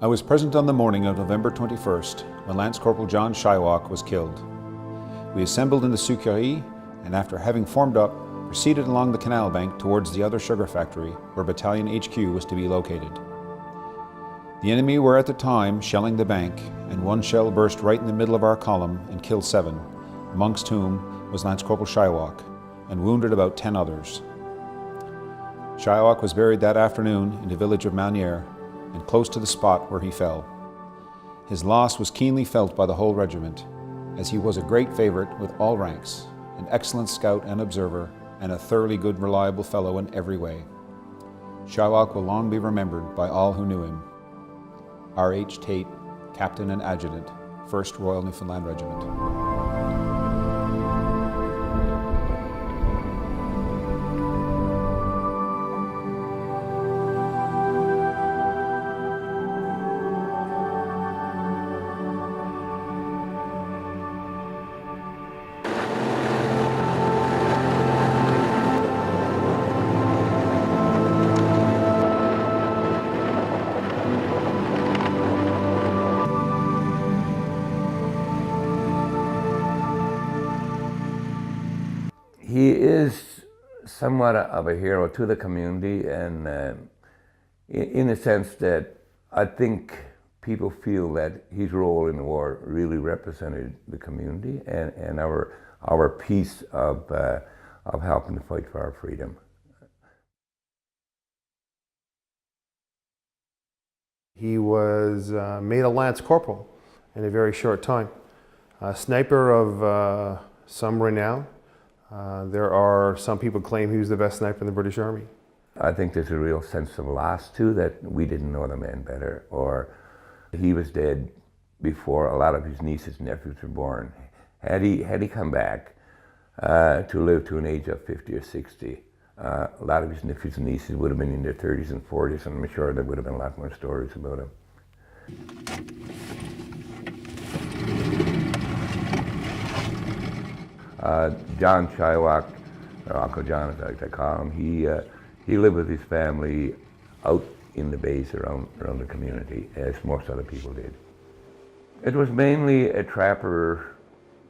I was present on the morning of November 21st when Lance Corporal John Shylock was killed. We assembled in the Sucrerie and after having formed up, proceeded along the canal bank towards the other sugar factory where Battalion HQ was to be located. The enemy were at the time shelling the bank and one shell burst right in the middle of our column and killed 7, amongst whom was Lance Corporal Shylock, and wounded about 10 others. Shylock was buried that afternoon in the village of Malnier and close to the spot where he fell. His loss was keenly felt by the whole regiment, as he was a great favorite with all ranks, an excellent scout and observer, and a thoroughly good, reliable fellow in every way. Shylock will long be remembered by all who knew him. R.H. Tate, Captain and Adjutant, 1st Royal Newfoundland Regiment. He is somewhat of a hero to the community, and in the sense that I think people feel that his role in the war really represented the community and our piece of helping to fight for our freedom. He was made a Lance Corporal in a very short time. A sniper of some renown. There are some people claim he was the best sniper in the British Army. I think there's a real sense of loss too, that we didn't know the man better, or he was dead before a lot of his nieces and nephews were born. Had he come back to live to an age of 50 or 60, a lot of his nephews and nieces would have been in their 30s and 40s, and I'm sure there would have been a lot more stories about him. John Shylock, or Uncle John as I like to call him, he lived with his family out in the bays around the community, as most other people did. It was mainly a trapper,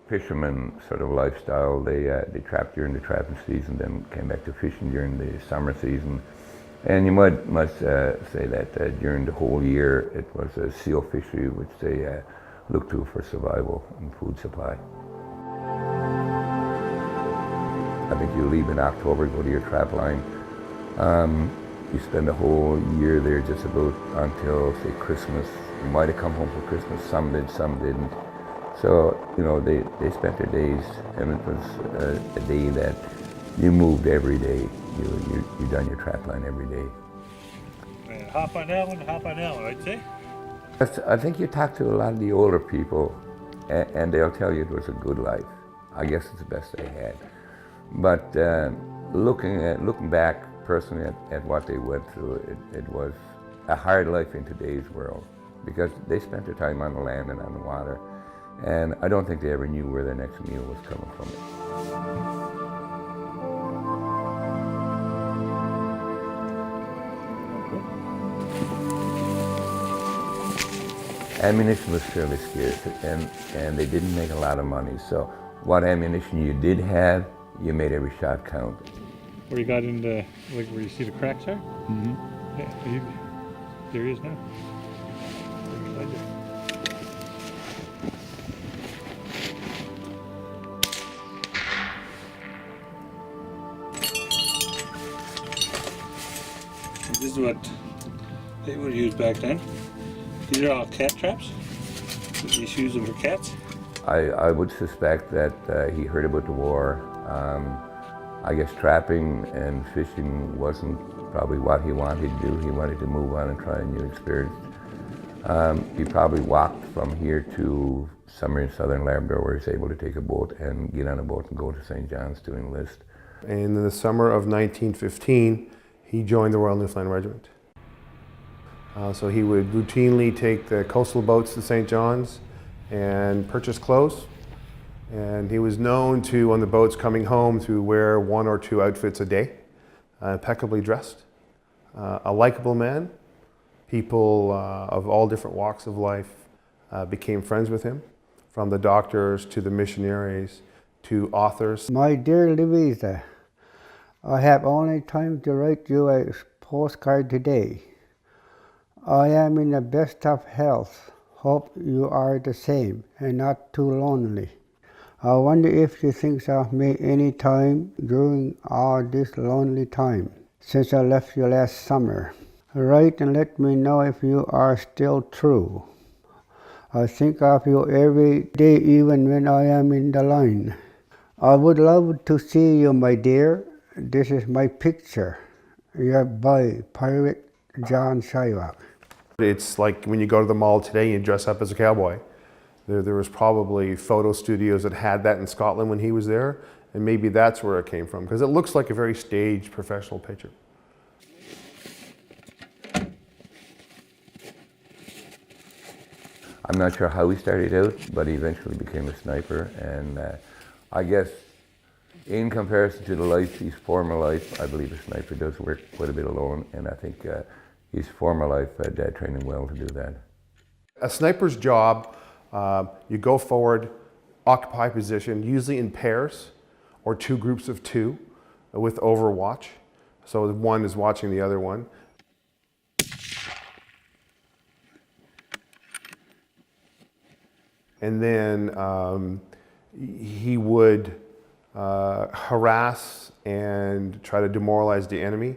fisherman sort of lifestyle. They trapped during the trapping season, then came back to fishing during the summer season. And you must say that during the whole year it was a seal fishery which they looked to for survival and food supply. I think you leave in October, go to your trap line. You spend the whole year there just about until, say, Christmas. You might have come home for Christmas, some did, some didn't. So, you know, they spent their days, and it was a day that you moved every day. You done your trap line every day. Half an hour, I'd say. I think you talk to a lot of the older people, and they'll tell you it was a good life. I guess it's the best they had. But looking back personally at what they went through, it was a hard life in today's world, because they spent their time on the land and on the water, and I don't think they ever knew where their next meal was coming from. Ammunition was fairly scarce, and they didn't make a lot of money, so what ammunition you did have, you made every shot count. Where you got into, like where you see the cracks are? Mm-hmm. Yeah, there he is now. This is what they would use back then. These are all cat traps. They used to use them for cats. I would suspect that he heard about the war. I guess trapping and fishing wasn't probably what he wanted to do. He wanted to move on and try a new experience. He probably walked from here to somewhere in southern Labrador, where he's able to take a boat and get on a boat and go to St. John's to enlist. And in the summer of 1915, he joined the Royal Newfoundland Regiment. So he would routinely take the coastal boats to St. John's and purchase clothes. And he was known to, on the boats coming home, to wear 1 or 2 outfits a day, impeccably dressed. A likable man. People of all different walks of life became friends with him, from the doctors to the missionaries to authors. My dear Louisa, I have only time to write you a postcard today. I am in the best of health. Hope you are the same and not too lonely. I wonder if you think of me any time during all this lonely time since I left you last summer. Write and let me know if you are still true. I think of you every day, even when I am in the line. I would love to see you, my dear. This is my picture. Your boy, Pirate John Shylock. It's like when you go to the mall today and dress up as a cowboy. There was probably photo studios that had that in Scotland when he was there, and maybe that's where it came from, because it looks like a very staged professional picture. I'm not sure how he started out, but he eventually became a sniper, and I guess in comparison to his former life, I believe a sniper does work quite a bit alone, and I think his former life trained him well to do that. A sniper's job, you go forward, occupy position, usually in pairs or two groups of two with overwatch. So one is watching the other one. And then he would harass and try to demoralize the enemy.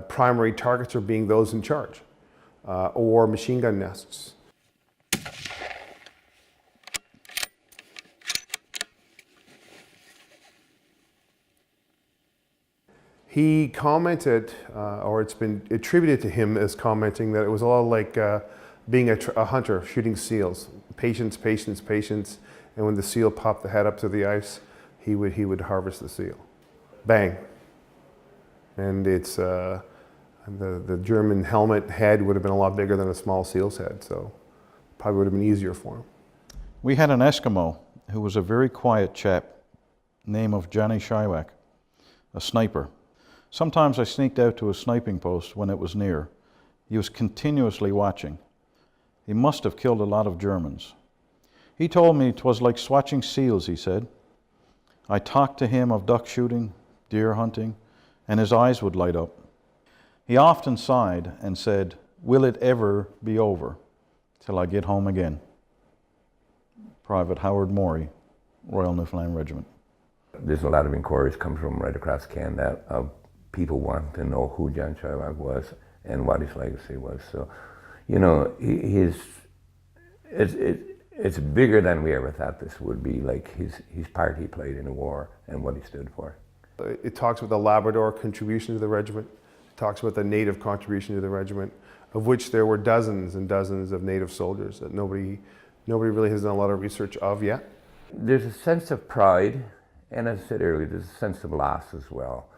Primary targets are being those in charge, or machine gun nests. He commented, or it's been attributed to him as commenting, that it was a lot like being a hunter shooting seals. Patience, patience, patience, and when the seal popped the head up to the ice, he would harvest the seal. Bang. And it's the German helmet head would have been a lot bigger than a small seal's head, so probably would have been easier for him. We had an Eskimo who was a very quiet chap, name of Johnny Shylock, a sniper. Sometimes I sneaked out to a sniping post when it was near. He was continuously watching. He must have killed a lot of Germans. He told me 'twas like swatching seals, he said. I talked to him of duck shooting, deer hunting, and his eyes would light up. He often sighed and said, "Will it ever be over till I get home again?" Private Howard Morey, Royal Newfoundland Regiment. There's a lot of inquiries come from right across Canada of people wanting to know who John Shylock was and what his legacy was. So, you know, it's bigger than we ever thought this would be, like his part he played in the war and what he stood for. It talks about the Labrador contribution to the regiment. It talks about the Native contribution to the regiment, of which there were dozens and dozens of Native soldiers that nobody really has done a lot of research of yet. There's a sense of pride, and as I said earlier, there's a sense of loss as well.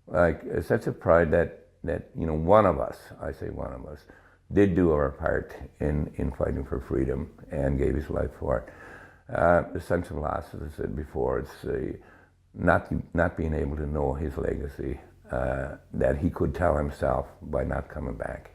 Like a sense of pride that you know, one of us, I say one of us, did do our part in fighting for freedom and gave his life for it. The sense of loss, as I said before, it's not being able to know his legacy that he could tell himself by not coming back.